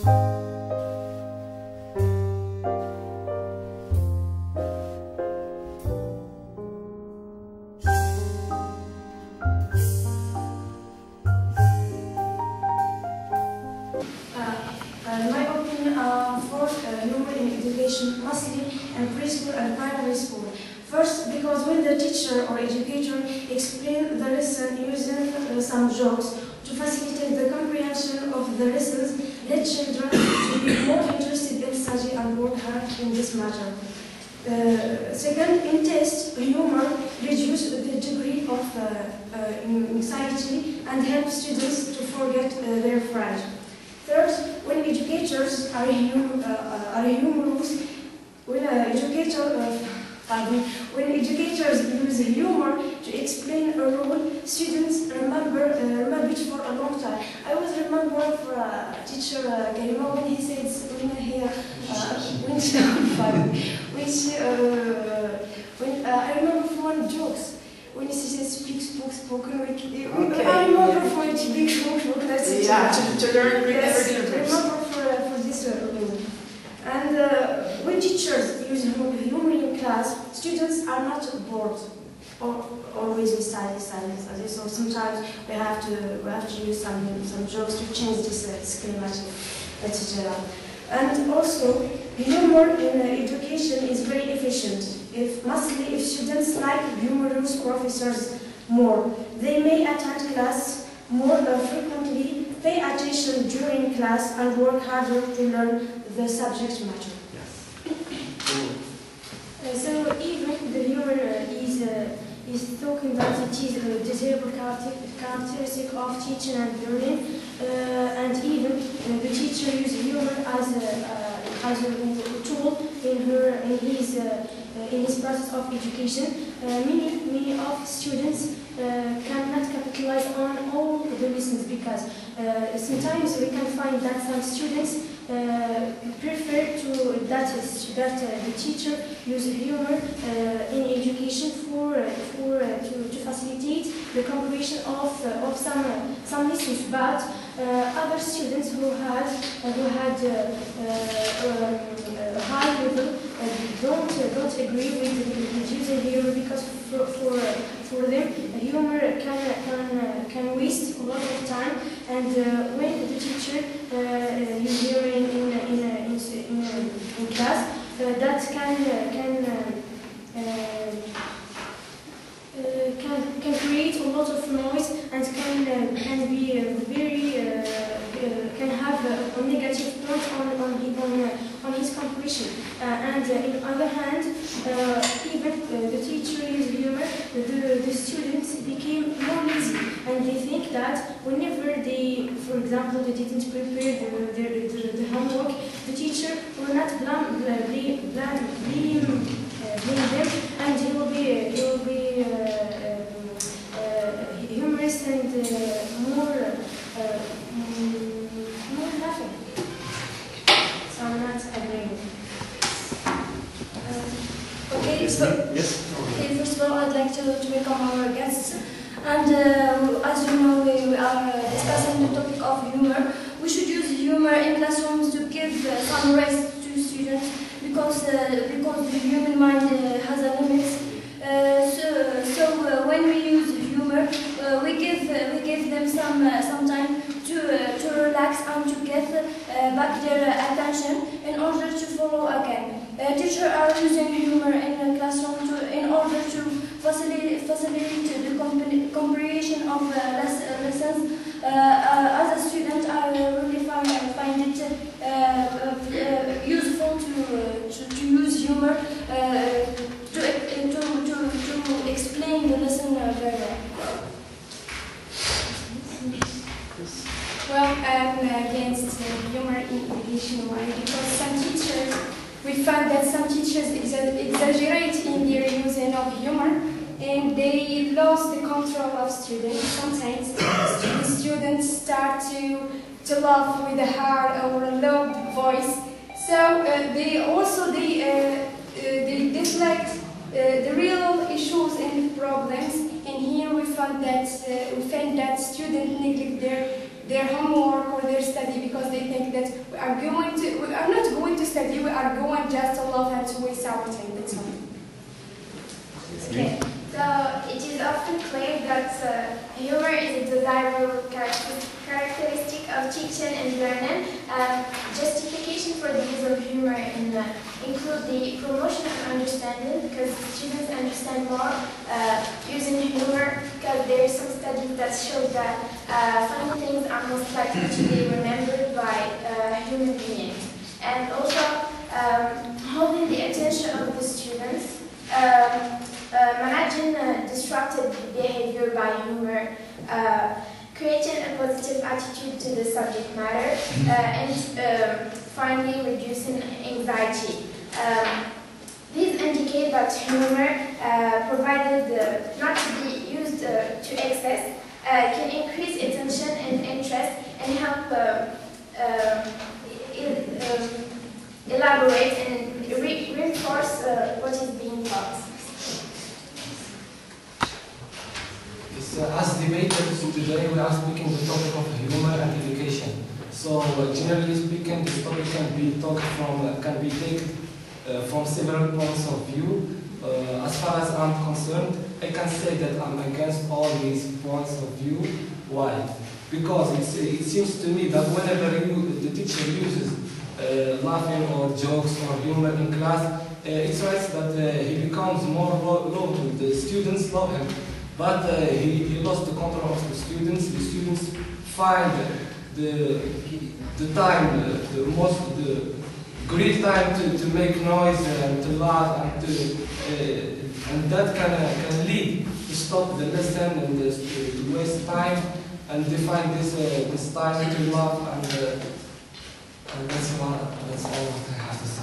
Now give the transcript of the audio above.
My opinion for humour in education, mostly in preschool and primary school. First, because when the teacher or educator explains the lesson using some jokes to facilitate the comprehension of the lessons, let children to be more interested in study and work hard in this matter. Second, in test, humour reduces the degree of anxiety and helps students to forget their friend. Third, when educators are humorous, when educators use humor to explain a rule, students remember it for a long time. I always remember for teacher Karima when he said I remember for one jokes. When he says spoken, I remember for it big spoken. That's it. Yeah, to learn yes, I remember for this reason. And when teachers use humor in class, students are not bored or always in study. So sometimes we have to use some jokes to change this schematic, etc. And also, humor in education is very efficient. Mostly if students like humorous professors more, they may attend class more frequently, pay attention during class, and work harder to learn the subject matter. Yes. So even the humor is talking that it is a desirable characteristic of teaching and learning, and even the teacher uses humor as a tool in his process of education. Many of students cannot capitalize on all the lessons because sometimes we can find that some students prefer that the teacher uses humor in education to facilitate the comprehension of some lessons, but other students who had high level don't agree with using humor because for them humor can waste a lot of time, and when the teacher uses humor in class, that can create a lot of noise and can be very can have a negative point on his comprehension. And on the other hand, even the teacher uses humor, the students became more lazy, and they think that whenever they, for example, they didn't prepare the homework, the teacher will not blame them, and he will be humorous and more laughing. So I'm not agreeing. Okay, so Yes. okay, first of all, I'd like to welcome our guests. And as you know, we are discussing the topic of humor. We should use humor in classrooms to give some rest to students because the human mind has a limit. So when we use humor, we give them some time to relax and to get back their attention in order to follow again. Teachers are using humor in the classroom in order to facilitate the comprehension of lessons. As a student, I really find it useful to use humor to explain the lesson very well. Well, I'm against humor in education. Why? Because we find that some teachers exaggerate in their using of humor, and they lose the control of students. Sometimes the students start to laugh with a hard or a loud voice. So they deflect the real issues and problems. And here we find that students neglect their homework or their study because they think that we are not going to study, we are going just to laugh and to waste our time. That's all. Okay. So it is often claimed that humor is a desirable characteristic of teaching and learning. Justification for the use of humor include the promotion of understanding, because students understand more using humor, because there are some studies that show that funny things are most likely to be remembered by human beings. And also holding the attention of the students. Managing disruptive behavior by humor, creating a positive attitude to the subject matter, and finally reducing anxiety. These indicate that humor, provided not to be used to excess, can increase attention and interest and help elaborate and reinforce what is being taught. As debaters today, we are speaking the topic of humor and education. So, generally speaking, this topic can be taken from several points of view. As far as I'm concerned, I can say that I'm against all these points of view. Why? Because it seems to me that whenever the teacher uses laughing or jokes or humor in class, it's right that he becomes more loved. The students love him. But he lost the control of the students. The students find the great time to make noise and to laugh and that can lead to stop the lesson and to waste time, and they find this time to laugh and that's all I have to say.